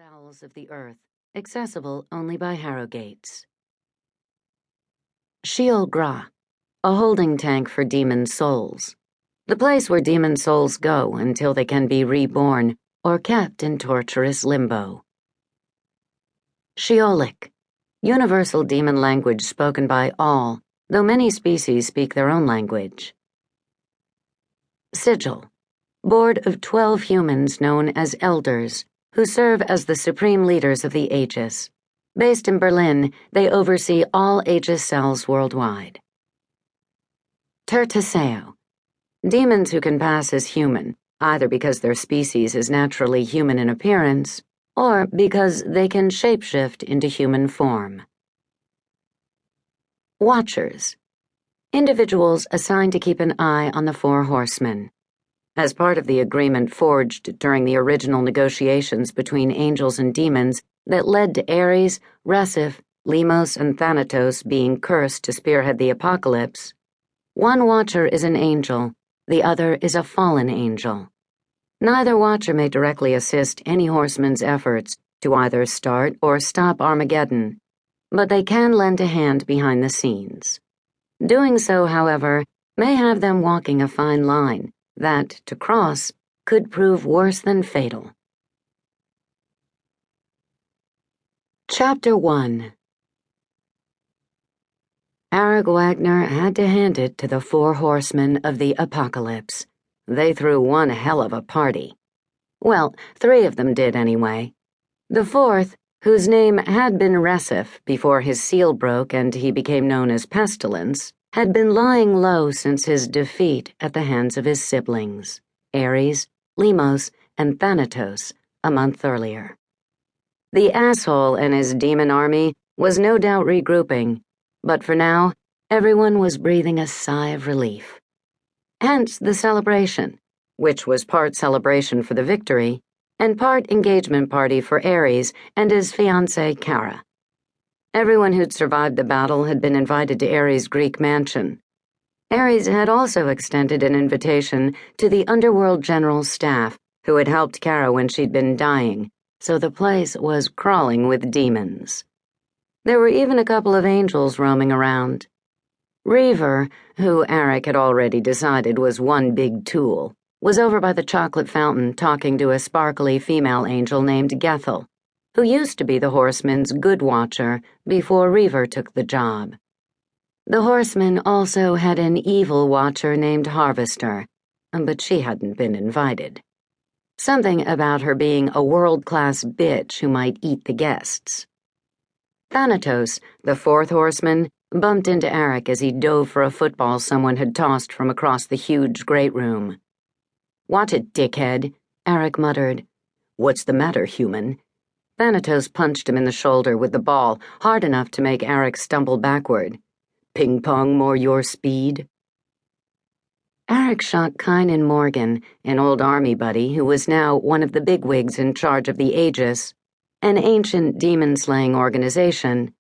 bowels of the earth, accessible only by harrow gates. Sheol Gra, a holding tank for demon souls. The place where demon souls go until they can be reborn or kept in torturous limbo. Sheolic, universal demon language spoken by all, though many species speak their own language. Sigil, board of 12 humans known as elders, who serve as the supreme leaders of the Aegis. Based in Berlin, they oversee all Aegis cells worldwide. Tertaseo, demons who can pass as human, either because their species is naturally human in appearance, or because they can shapeshift into human form. Watchers, individuals assigned to keep an eye on the 4 horsemen. As part of the agreement forged during the original negotiations between angels and demons that led to Ares, Resif, Limos, and Thanatos being cursed to spearhead the apocalypse, one watcher is an angel, the other is a fallen angel. Neither watcher may directly assist any horseman's efforts to either start or stop Armageddon, but they can lend a hand behind the scenes. Doing so, however, may have them walking a fine line that, to cross, could prove worse than fatal. Chapter 1. Arik Wagner had to hand it to the 4 horsemen of the apocalypse. They threw one hell of a party. Well, 3 of them did anyway. The 4th, whose name had been Resif before his seal broke and he became known as Pestilence, had been lying low since his defeat at the hands of his siblings, Ares, Limos, and Thanatos, a month earlier. The asshole and his demon army was no doubt regrouping, but for now, everyone was breathing a sigh of relief. Hence the celebration, which was part celebration for the victory, and part engagement party for Ares and his fiance Kara. Everyone who'd survived the battle had been invited to Ares' Greek mansion. Ares had also extended an invitation to the underworld general's staff, who had helped Kara when she'd been dying, so the place was crawling with demons. There were even a couple of angels roaming around. Reaver, who Arik had already decided was one big tool, was over by the chocolate fountain talking to a sparkly female angel named Gethel, who used to be the horseman's good watcher before Reaver took the job. The horseman also had an evil watcher named Harvester, but she hadn't been invited. Something about her being a world-class bitch who might eat the guests. Thanatos, the 4th horseman, bumped into Arik as he dove for a football someone had tossed from across the huge great room. "Watch it, dickhead," Arik muttered. "What's the matter, human?" Thanatos punched him in the shoulder with the ball, hard enough to make Arik stumble backward. "Ping-pong more your speed?" Arik shot Kynan Morgan, an old army buddy who was now one of the bigwigs in charge of the Aegis, an ancient demon-slaying organization,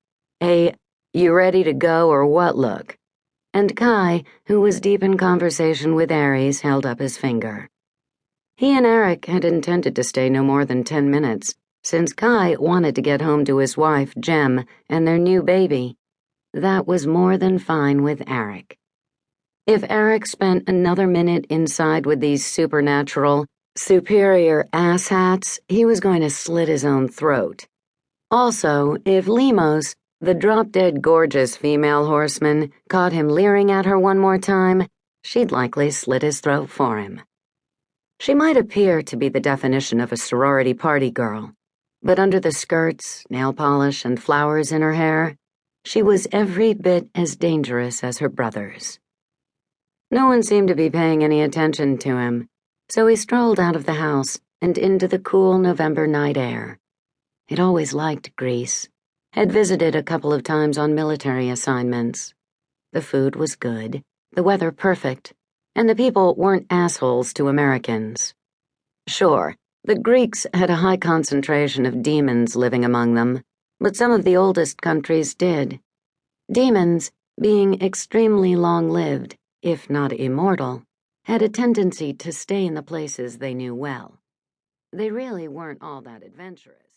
a "you ready to go or what" look, and Kai, who was deep in conversation with Ares, held up his finger. He and Arik had intended to stay no more than 10 minutes, since Kai wanted to get home to his wife, Jem, and their new baby. That was more than fine with Arik. If Arik spent another minute inside with these supernatural, superior asshats, he was going to slit his own throat. Also, if Limos, the drop-dead gorgeous female horseman, caught him leering at her one more time, she'd likely slit his throat for him. She might appear to be the definition of a sorority party girl, but under the skirts, nail polish, and flowers in her hair, she was every bit as dangerous as her brothers. No one seemed to be paying any attention to him, so he strolled out of the house and into the cool November night air. He'd always liked Greece, had visited a couple of times on military assignments. The food was good, the weather perfect, and the people weren't assholes to Americans. Sure, the Greeks had a high concentration of demons living among them, but some of the oldest countries did. Demons, being extremely long-lived, if not immortal, had a tendency to stay in the places they knew well. They really weren't all that adventurous.